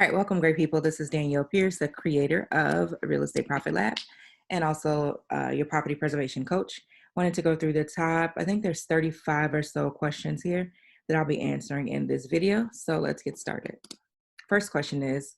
All right, welcome, great people. This is Danielle Pierce, the creator of Real Estate Profit Lab, and also your property preservation coach. Wanted to go through the top, I think there's 35 or so questions here that I'll be answering in this video. So let's get started. First question is,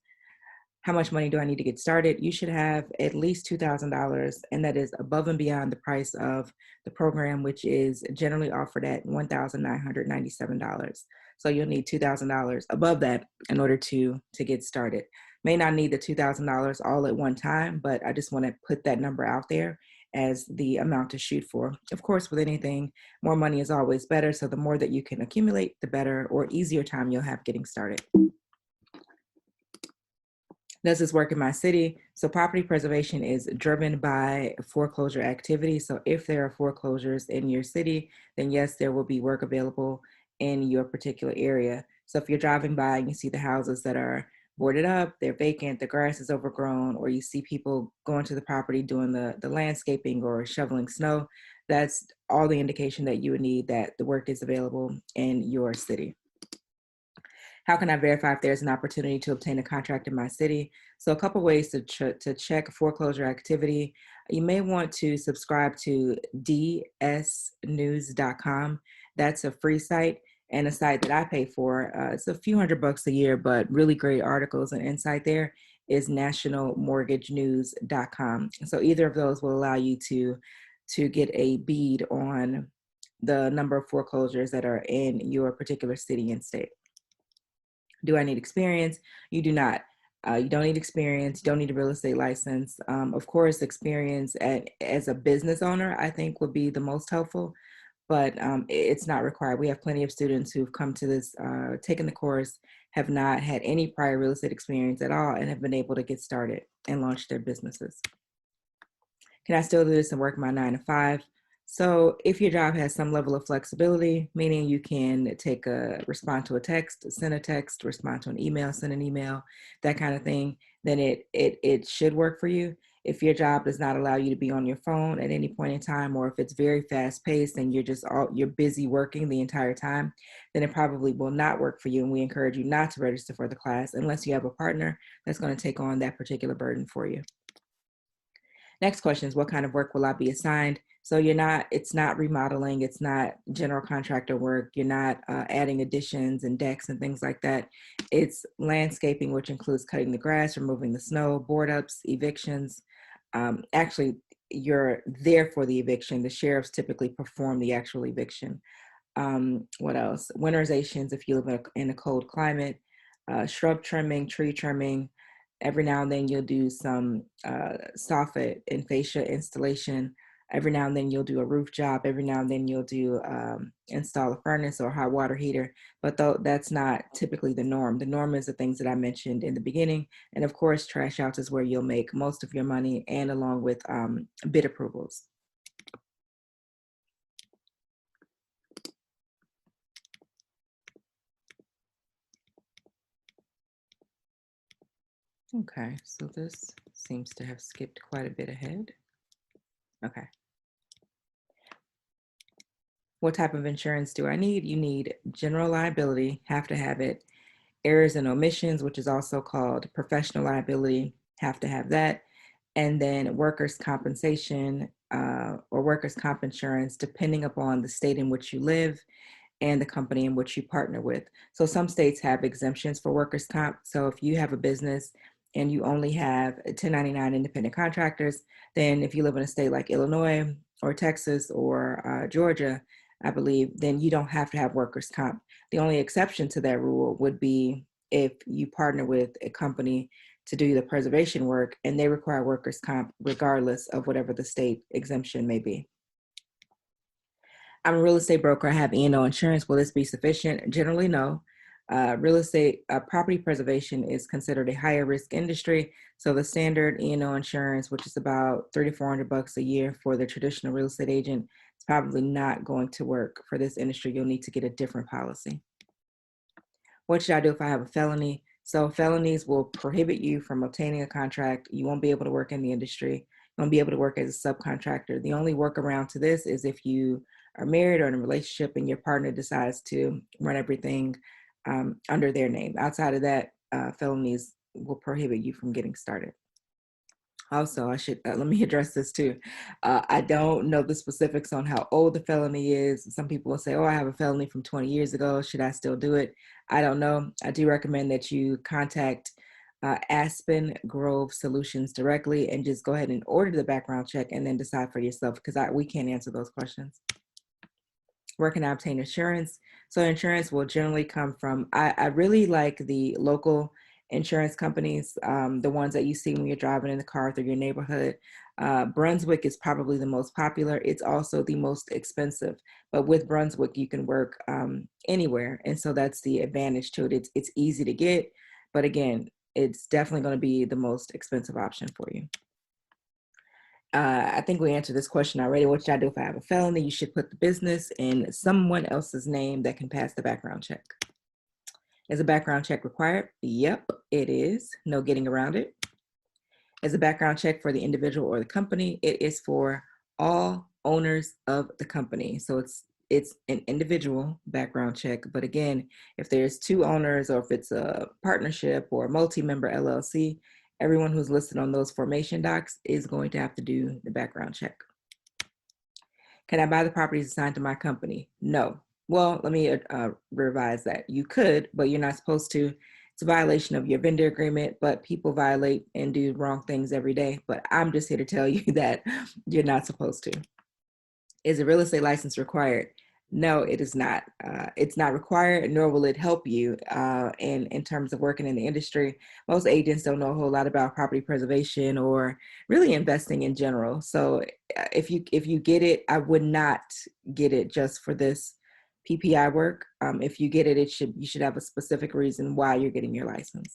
how much money do I need to get started? You should have at least $2,000, and that is above and beyond the price of the program, which is generally offered at $1,997. So you'll need $2,000 above that in order to get started. May not need the $2,000 all at one time, but I just want to put that number out there as the amount to shoot for. Of course, with anything, more money is always better. So the more that you can accumulate, the better or easier time you'll have getting started. Does this work in my city? So property preservation is driven by foreclosure activity. So if there are foreclosures in your city, then yes, there will be work available in your particular area. So if you're driving by and you see the houses that are boarded up, they're vacant, the grass is overgrown, or you see people going to the property doing the landscaping or shoveling snow, that's all the indication that you would need that the work is available in your city. How can I verify if there's an opportunity to obtain a contract in my city? So a couple ways to check foreclosure activity. You may want to subscribe to dsnews.com. That's a free site and a site that I pay for. It's a few $100 a year, but really great articles and insight there is nationalmortgagenews.com. So either of those will allow you to get a bead on the number of foreclosures that are in your particular city and state. Do I need experience? You do not. You don't need experience. You don't need a real estate license. Of course, experience as a business owner, I think, would be the most helpful, but it's not required. We have plenty of students who've come to this, taken the course, have not had any prior real estate experience at all, and have been able to get started and launch their businesses. Can I still do this and work my 9 to 5? So if your job has some level of flexibility, meaning you can respond to a text, send a text, respond to an email, send an email, that kind of thing, then it should work for you. If your job does not allow you to be on your phone at any point in time, or if it's very fast paced and you're busy working the entire time, then it probably will not work for you. And we encourage you not to register for the class unless you have a partner that's going to take on that particular burden for you. Next question is, what kind of work will I be assigned? So it's not remodeling, it's not general contractor work, you're not adding additions and decks and things like that. It's landscaping, which includes cutting the grass, removing the snow, board ups, evictions. Actually, you're there for the eviction. The sheriffs typically perform the actual eviction. What else? Winterizations, if you live in a cold climate, shrub trimming, tree trimming. Every now and then you'll do some soffit and fascia installation. Every now and then you'll do a roof job. Every now and then you'll do install a furnace or hot water heater. But that's not typically the norm. The norm is the things that I mentioned in the beginning. And of course, trash outs is where you'll make most of your money, and along with bid approvals. Okay, so this seems to have skipped quite a bit ahead. Okay. What type of insurance do I need? You need general liability, have to have it. Errors and omissions, which is also called professional liability, have to have that. And then workers' compensation or workers' comp insurance, depending upon the state in which you live and the company in which you partner with. So some states have exemptions for workers' comp. So if you have a business and you only have 1099 independent contractors, then if you live in a state like Illinois or Texas or Georgia, I believe, then you don't have to have workers' comp. The only exception to that rule would be if you partner with a company to do the preservation work and they require workers' comp regardless of whatever the state exemption may be. I'm a real estate broker. I have E&O insurance. Will this be sufficient? Generally, no. Real estate property preservation is considered a higher risk industry. So the standard E&O insurance, which is about $300 to $400 a year for the traditional real estate agent, is probably not going to work for this industry. You'll need to get a different policy. What should I do if I have a felony? So felonies will prohibit you from obtaining a contract. You won't be able to work in the industry. You won't be able to work as a subcontractor. The only workaround to this is if you are married or in a relationship and your partner decides to run everything under their name. Outside of that, felonies will prohibit you from getting started. Also, I should let me address this too. I don't know the specifics on how old the felony is. Some people will say, "Oh, I have a felony from 20 years ago. Should I still do it?" I don't know. I do recommend that you contact Aspen Grove Solutions directly and just go ahead and order the background check and then decide for yourself, because we can't answer those questions. Where can I obtain insurance? So insurance will generally come from, I really like the local insurance companies, the ones that you see when you're driving in the car through your neighborhood. Brunswick is probably the most popular. It's also the most expensive, but with Brunswick, you can work anywhere. And so that's the advantage to it. It's easy to get, but again, it's definitely going to be the most expensive option for you. I think we answered this question already. What should I do if I have a felony? You should put the business in someone else's name that can pass the background check. Is a background check required? Yep, it is. No getting around it. Is a background check for the individual or the company? It is for all owners of the company. So it's an individual background check. But again, if there's two owners or if it's a partnership or a multi-member LLC, everyone who's listed on those formation docs is going to have to do the background check. Can I buy the properties assigned to my company? No. Well, let me revise that. You could, but you're not supposed to. It's a violation of your vendor agreement, but people violate and do wrong things every day. But I'm just here to tell you that you're not supposed to. Is a real estate license required? No, it is not. It's not required, nor will it help you in terms of working in the industry. Most agents don't know a whole lot about property preservation or really investing in general. So if you get it, I would not get it just for this PPI work. If you get it, you should have a specific reason why you're getting your license.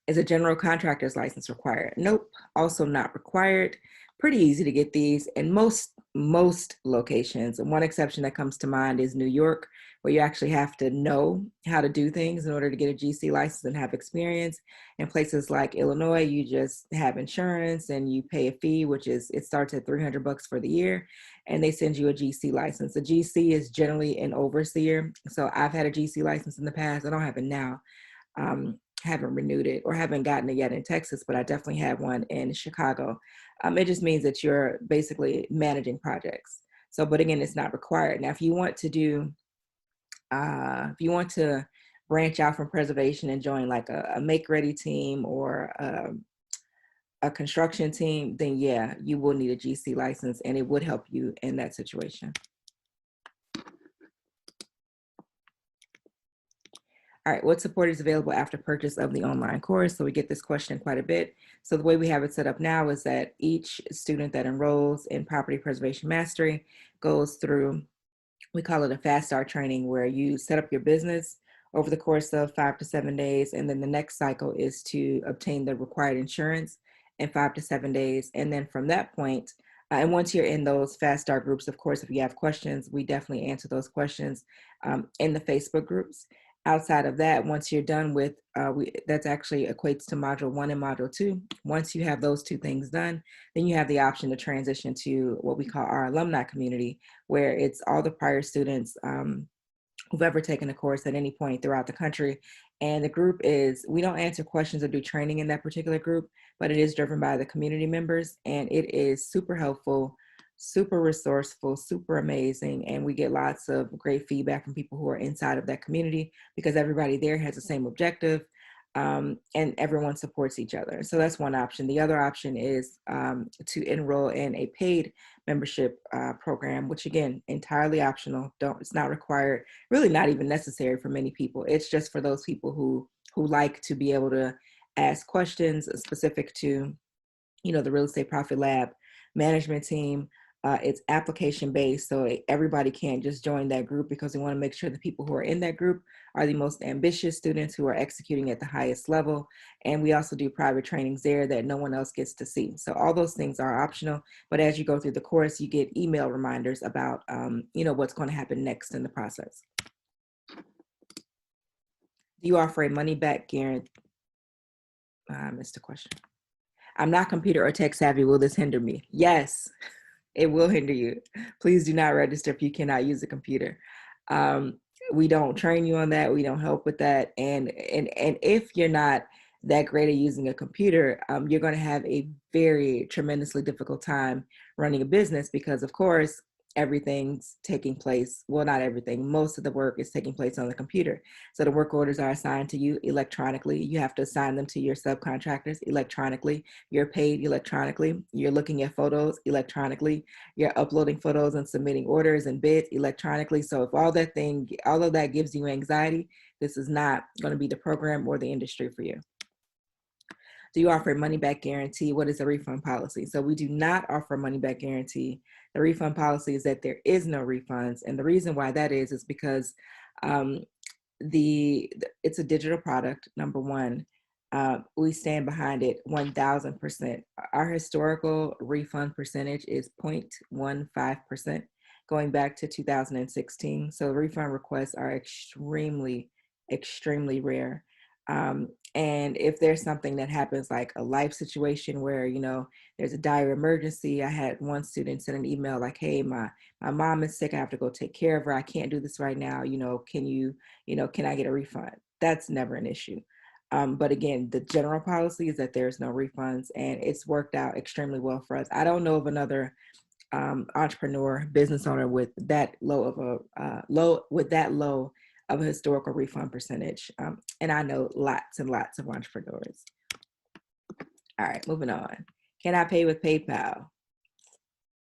Is a general contractor's license required? Nope, also not required. Pretty easy to get these in most locations. And one exception that comes to mind is New York, where you actually have to know how to do things in order to get a GC license and have experience. In places like Illinois, you just have insurance and you pay a fee, it starts at $300 for the year, and they send you a GC license. A GC is generally an overseer. So I've had a GC license in the past. I don't have it now. Haven't renewed it or haven't gotten it yet in Texas, but I definitely have one in Chicago. It just means that you're basically managing projects. So, but again, it's not required. Now, if you want to branch out from preservation and join like a make-ready team or a construction team, then yeah, you will need a GC license and it would help you in that situation. All right, what support is available after purchase of the online course? So we get this question quite a bit. So the way we have it set up now is that each student that enrolls in Property Preservation Mastery goes through, we call it a fast start training, where you set up your business over the course of 5 to 7 days. And then the next cycle is to obtain the required insurance in 5 to 7 days. And then from that point, and once you're in those fast start groups, of course, if you have questions, we definitely answer those questions in the Facebook groups. Outside of that, once you're done with, that actually equates to module 1 and module 2. Once you have those two things done, then you have the option to transition to what we call our alumni community, where it's all the prior students who've ever taken a course at any point throughout the country. And the group we don't answer questions or do training in that particular group, but it is driven by the community members, and it is super helpful, super resourceful, super amazing. And we get lots of great feedback from people who are inside of that community because everybody there has the same objective, and everyone supports each other. So that's one option. The other option is to enroll in a paid membership program, which again, entirely optional. It's not required, really not even necessary for many people. It's just for those people who like to be able to ask questions specific to, the Real Estate Profit Lab management team. It's application based, so everybody can't just join that group, because we want to make sure the people who are in that group are the most ambitious students who are executing at the highest level. And we also do private trainings there that no one else gets to see. So all those things are optional, but as you go through the course, you get email reminders about what's going to happen next in the process. Do you offer a money back guarantee? I missed the question. I'm not computer or tech savvy. Will this hinder me? Yes. It will hinder you. Please do not register if you cannot use a computer. we don't train you on that. We don't help with that. And if you're not that great at using a computer, you're going to have a very tremendously difficult time running a business because, of course, everything's taking place. Well, not everything. Most of the work is taking place on the computer. So the work orders are assigned to you electronically. You have to assign them to your subcontractors electronically. You're paid electronically. You're looking at photos electronically. You're uploading photos and submitting orders and bids electronically. So if all of that gives you anxiety, this is not going to be the program or the industry for you. Do you offer a money back guarantee? What is a refund policy? So we do not offer a money back guarantee. The refund policy is that there is no refunds. And the reason why that is because um, it's a digital product, number one. We stand behind it 1000%. Our historical refund percentage is 0.15%, going back to 2016. So refund requests are extremely, extremely rare. And if there's something that happens, like a life situation where, there's a dire emergency. I had one student send an email like, hey, my mom is sick. I have to go take care of her. I can't do this right now. Can I get a refund? That's never an issue. But again, the general policy is that there's no refunds, and it's worked out extremely well for us. I don't know of another entrepreneur, business owner with that low of a historical refund percentage. And I know lots and lots of entrepreneurs. All right, moving on. Can I pay with PayPal?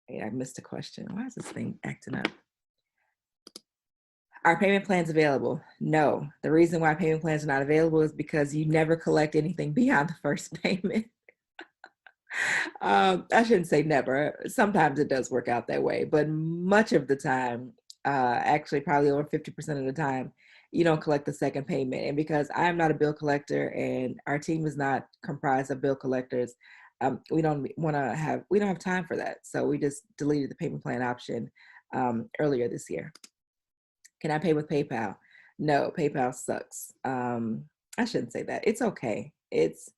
Hey, I missed a question. Why is this thing acting up? Are payment plans available? No. The reason why payment plans are not available is because you never collect anything beyond the first payment. I shouldn't say never. Sometimes it does work out that way, but much of the time, actually probably over 50% of the time, you don't collect the second payment. And because I'm not a bill collector and our team is not comprised of bill collectors, we don't have time for that. So we just deleted the payment plan option earlier this year. Can I pay with PayPal? No, PayPal sucks. I shouldn't say that. It's okay. It's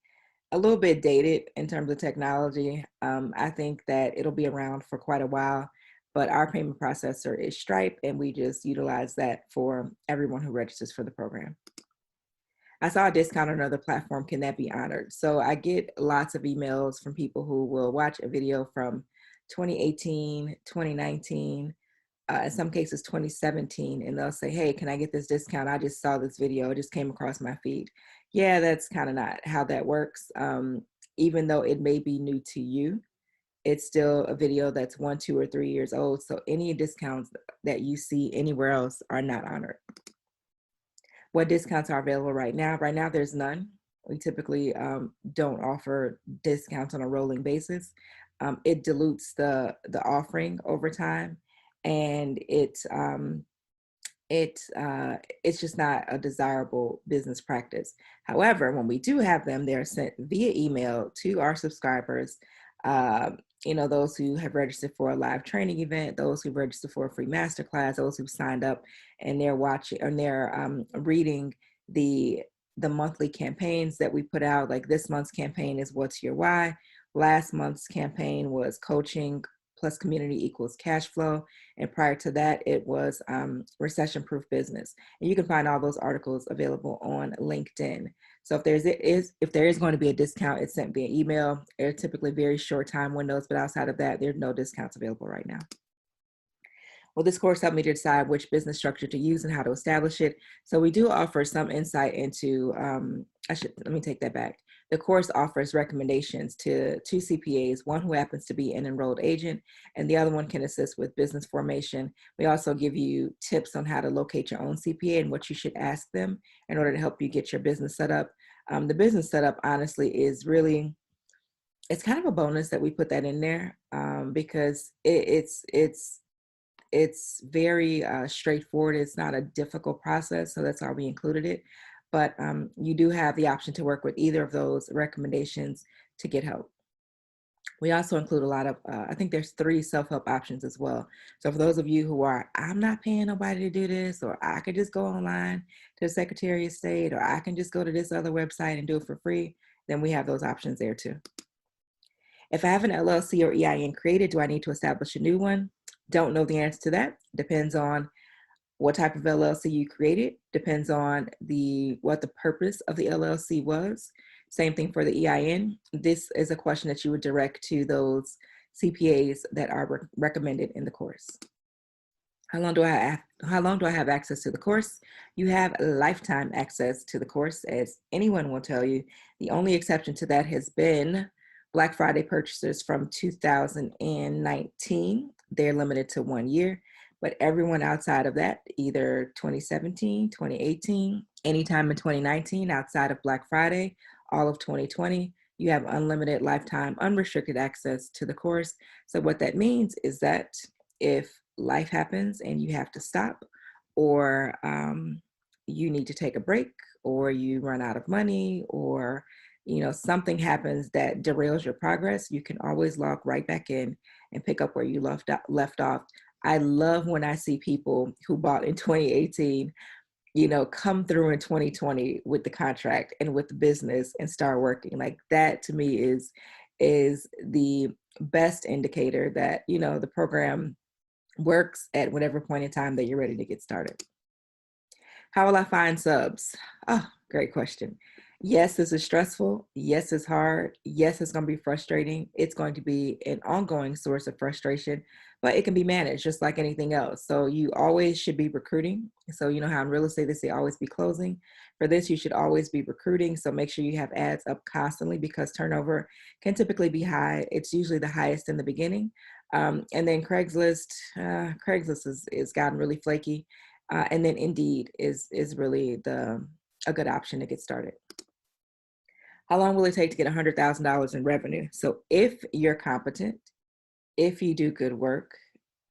a little bit dated in terms of technology. I think that it'll be around for quite a while, but our payment processor is Stripe, and we just utilize that for everyone who registers for the program. I saw a discount on another platform. Can that be honored? So I get lots of emails from people who will watch a video from 2018, 2019, in some cases 2017, and they'll say, hey, can I get this discount? I just saw this video, it just came across my feed. Yeah, that's kind of not how that works. Even though it may be new to you, it's still a video that's 1, 2, or 3 years old. So any discounts that you see anywhere else are not honored. What discounts are available right now? Right now, there's none. We typically don't offer discounts on a rolling basis. It dilutes the offering over time, and it's just not a desirable business practice. However, when we do have them, they're sent via email to our subscribers. Those who have registered for a live training event, those who registered for a free masterclass, those who signed up and they're watching and they're reading the monthly campaigns that we put out. Like this month's campaign is What's Your Why? Last month's campaign was Coaching plus Community equals Cash Flow. And prior to that, it was Recession-Proof Business. And you can find all those articles available on LinkedIn. So if there is going to be a discount, it's sent via email. They're typically very short time windows, but outside of that, there's no discounts available right now. Will this course help me to decide which business structure to use and how to establish it? So we do offer some insight into, let me take that back. The course offers recommendations to 2 CPAs, one who happens to be an enrolled agent, and the other one can assist with business formation. We also give you tips on how to locate your own CPA and what you should ask them in order to help you get your business set up. The business setup, honestly, is really, it's kind of a bonus that we put that in there because it's very straightforward. It's not a difficult process, so that's why we included it. But you do have the option to work with either of those recommendations to get help. We also include a lot of, I think there's 3 self-help options as well. So for those of you who are, I'm not paying nobody to do this, or I could just go online to the Secretary of State, or I can just go to this other website and do it for free, then we have those options there too. If I have an LLC or EIN created, do I need to establish a new one? Don't know the answer to that. Depends on What type of LLC you created depends on what the purpose of the LLC was. Same thing for the EIN. This is a question that you would direct to those CPAs that are recommended in the course. How long do I have access to the course? You have lifetime access to the course, as anyone will tell you. The only exception to that has been Black Friday purchases from 2019. They're limited to 1 year, but everyone outside of that, either 2017, 2018, anytime in 2019 outside of Black Friday, all of 2020, you have unlimited lifetime unrestricted access to the course. So what that means is that if life happens and you have to stop, or you need to take a break, or you run out of money, or something happens that derails your progress, you can always log right back in and pick up where you left off. I love when I see people who bought in 2018 come through in 2020 with the contract and with the business and start working. Like, that to me is the best indicator that the program works at whatever point in time that you're ready to get started. How will I find subs? Oh, great question. Yes, this is stressful. Yes, it's hard. Yes, it's going to be frustrating. It's going to be an ongoing source of frustration, but it can be managed just like anything else. So you always should be recruiting. So you know how in real estate, they say always be closing. For this, you should always be recruiting. So make sure you have ads up constantly, because turnover can typically be high. It's usually the highest in the beginning. And then Craigslist is gotten really flaky. And then Indeed is really a good option to get started. How long will it take to get $100,000 in revenue? So if you're competent, if you do good work,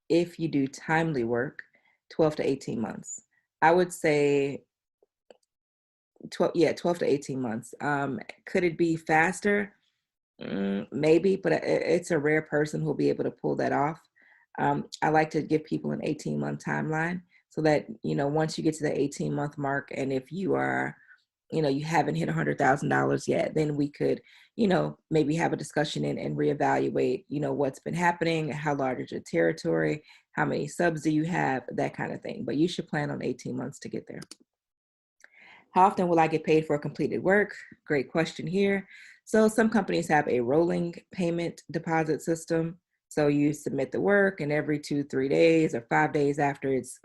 if you do timely work, 12 to 18 months. I would say 12 to 18 months. Could it be faster? Maybe, but it's a rare person who'll be able to pull that off. I like to give people an 18-month timeline, so that, once you get to the 18-month mark, and if you are, you haven't hit $100,000 yet, then we could, maybe have a discussion and reevaluate, what's been happening, how large is your territory, how many subs do you have, that kind of thing. But you should plan on 18 months to get there. How often will I get paid for completed work? Great question here. So some companies have a rolling payment deposit system. So you submit the work, and every 2-3 days or 5 days after it's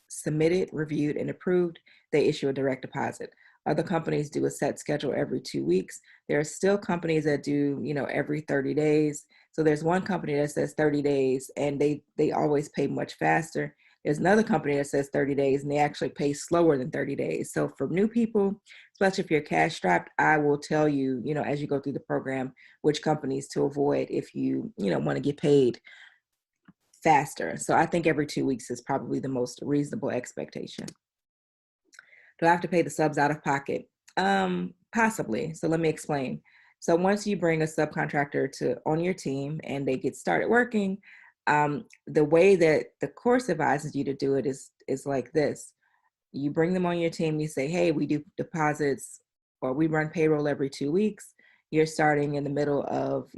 submitted, reviewed, and approved, they issue a direct deposit. Other companies do a set schedule every 2 weeks. There are still companies that do, every 30 days. So there's one company that says 30 days, and they always pay much faster. There's another company that says 30 days, and they actually pay slower than 30 days. So for new people, especially if you're cash strapped, I will tell you, as you go through the program, which companies to avoid if you, want to get paid faster. So I think every 2 weeks is probably the most reasonable expectation. Do I have to pay the subs out of pocket? Possibly. So let me explain. So once you bring a subcontractor on your team and they get started working, the way that the course advises you to do it is like this. You bring them on your team, you say, hey, we do deposits, or we run payroll every 2 weeks. You're starting in the middle of,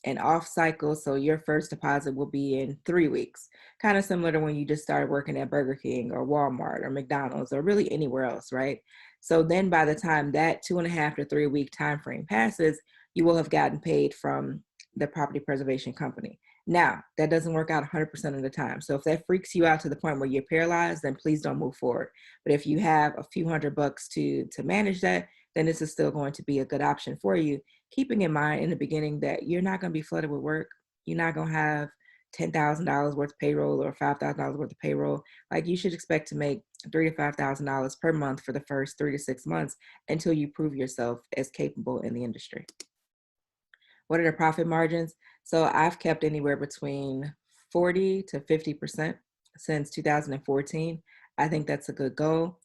an off cycle. So your first deposit will be in 3 weeks, kind of similar to when you just started working at Burger King or Walmart or McDonald's or really anywhere else, right? So then by the time that 2.5 to 3 week time frame passes, you will have gotten paid from the property preservation company. Now, that doesn't work out 100% of the time. So if that freaks you out to the point where you're paralyzed, then please don't move forward. But if you have a few $100 to manage that, then this is still going to be a good option for you. Keeping in mind in the beginning that you're not going to be flooded with work. You're not going to have $10,000 worth of payroll or $5,000 worth of payroll. Like, you should expect to make $3,000 to $5,000 per month for the first 3 to 6 months until you prove yourself as capable in the industry. What are the profit margins? So I've kept anywhere between 40 to 50% since 2014. I think that's a good goal.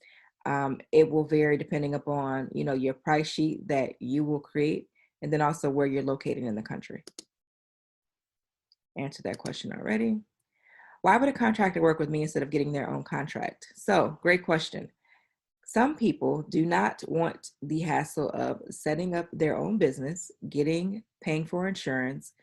It will vary depending upon, your price sheet that you will create, and then also where you're located in the country. Answered that question already. Why would a contractor work with me instead of getting their own contract? So, great question. Some people do not want the hassle of setting up their own business, paying for insurance,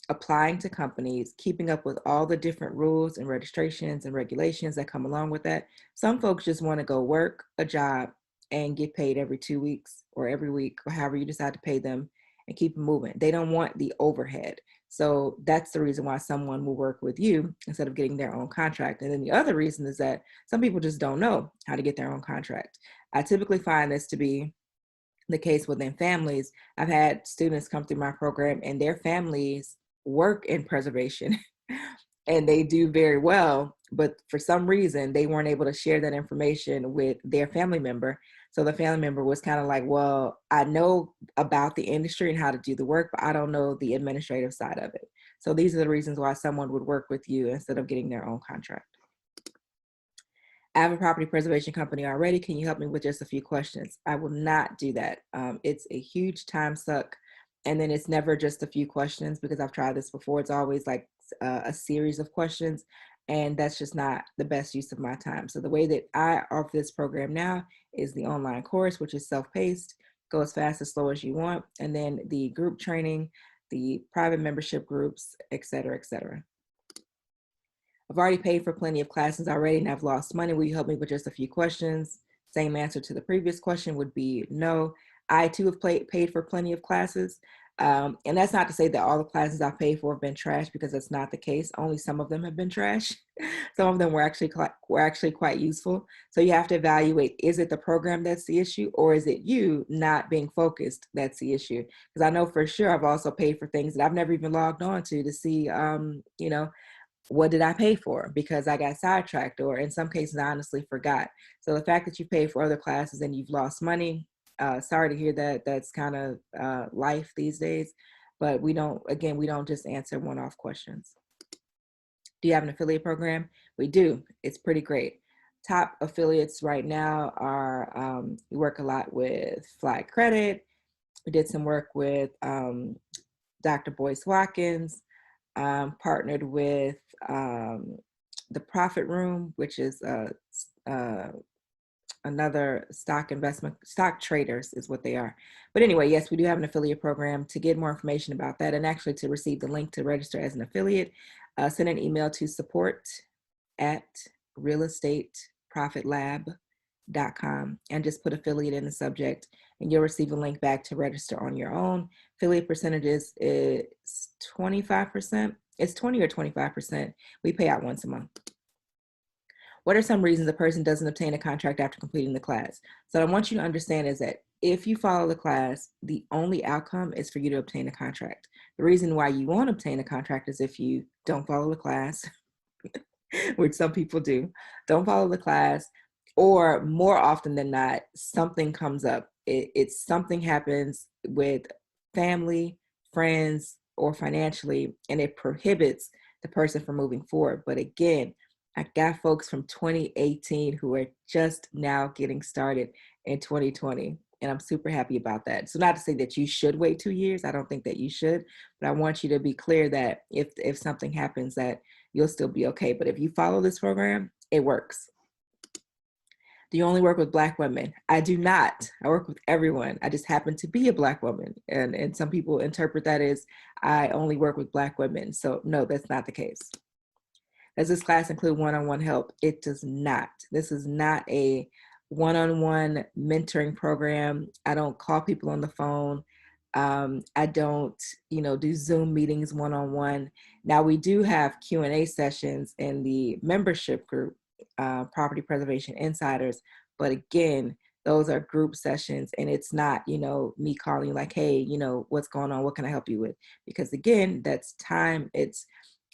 applying to companies, keeping up with all the different rules and registrations and regulations that come along with that. Some folks just want to go work a job and get paid every 2 weeks or every week or however you decide to pay them and keep them moving. They don't want the overhead. So that's the reason why someone will work with you instead of getting their own contract. And then the other reason is that some people just don't know how to get their own contract. I typically find this to be the case within families. I've had students come through my program and their families work in preservation and they do very well, but for some reason they weren't able to share that information with their family member. So the family member was kind of like, well, I know about the industry and how to do the work, but I don't know the administrative side of it. So these are the reasons why someone would work with you instead of getting their own contract. I have a property preservation company already. Can you help me with just a few questions? I will not do that. It's a huge time suck. And then it's never just a few questions because I've tried this before. It's always like a series of questions. And that's just not the best use of my time. So the way that I offer this program now is the online course, which is self-paced, go as fast as slow as you want. And then the group training, the private membership groups, et cetera, et cetera. I've already paid for plenty of classes already and I've lost money. Will you help me with just a few questions? Same answer to the previous question would be no. I too have paid for plenty of classes. And that's not to say that all the classes I've paid for have been trash, because that's not the case. Only some of them have been trash. Some of them were actually quite useful. So you have to evaluate, is it the program that's the issue, or is it you not being focused that's the issue? Because I know for sure I've also paid for things that I've never even logged on to see, you know, what did I pay for? Because I got sidetracked, or in some cases, I honestly forgot. So the fact that you paid for other classes and you've lost money, sorry to hear that. That's kind of life these days. But we don't just answer one-off questions. Do you have an affiliate program? We do. It's pretty great. Top affiliates right now are, we work a lot with Flag Credit. We did some work with Dr. Boyce Watkins. Partnered with the Profit Room, which is another stock traders is what they are. But anyway, yes, we do have an affiliate program. To get more information about that, and actually to receive the link to register as an affiliate, send an email to support@realestateprofitlab.com and just put affiliate in the subject, and you'll receive a link back to register on your own. Affiliate percentages is 25%. It's 20 or 25%. We pay out once a month. What are some reasons a person doesn't obtain a contract after completing the class? So what I want you to understand is that if you follow the class, the only outcome is for you to obtain a contract. The reason why you won't obtain a contract is if you don't follow the class, which some people do, don't follow the class, or more often than not, something comes up. It's something happens with family, friends, or financially, and it prohibits the person from moving forward. But again, I got folks from 2018 who are just now getting started in 2020. And I'm super happy about that. So not to say that you should wait 2 years. I don't think that you should, but I want you to be clear that if something happens, that you'll still be okay. But if you follow this program, it works. Do you only work with Black women? I do not. I work with everyone. I just happen to be a Black woman. And some people interpret that as I only work with Black women. So no, that's not the case. Does this class include one-on-one help? It does not. This is not a one-on-one mentoring program. I don't call people on the phone. I don't, do Zoom meetings one-on-one. Now we do have Q&A sessions in the membership group, Property Preservation Insiders. But again, those are group sessions, and it's not, me calling you like, hey, what's going on? What can I help you with? Because again, that's time. It's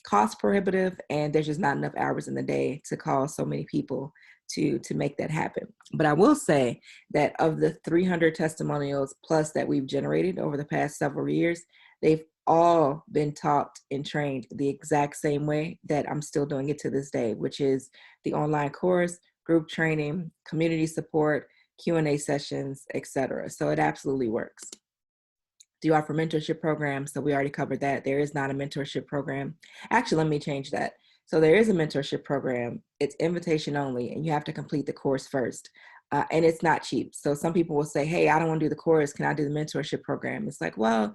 cost prohibitive, and there's just not enough hours in the day to call so many people to make that happen. But I will say that of the 300 testimonials plus that we've generated over the past several years, they've all been taught and trained the exact same way that I'm still doing it to this day, which is the online course, group training, community support, Q&A sessions, etc. So it absolutely works. Do you offer mentorship programs? So we already covered that. There is not a mentorship program. Actually, let me change that. So there is a mentorship program. It's invitation only, and you have to complete the course first. And it's not cheap. So some people will say, hey, I don't want to do the course. Can I do the mentorship program? It's like, well,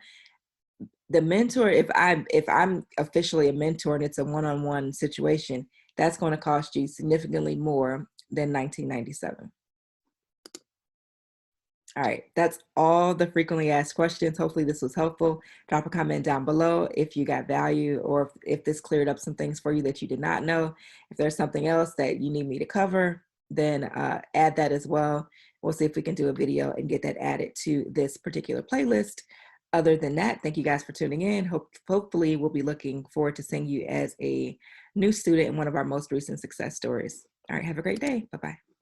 The mentor, if I'm officially a mentor and it's a one-on-one situation, that's going to cost you significantly more than $19.97. All right, that's all the frequently asked questions. Hopefully this was helpful. Drop a comment down below if you got value, or if this cleared up some things for you that you did not know. If there's something else that you need me to cover, then add that as well. We'll see if we can do a video and get that added to this particular playlist. Other than that, thank you guys for tuning in. Hopefully we'll be looking forward to seeing you as a new student in one of our most recent success stories. All right, have a great day. Bye-bye.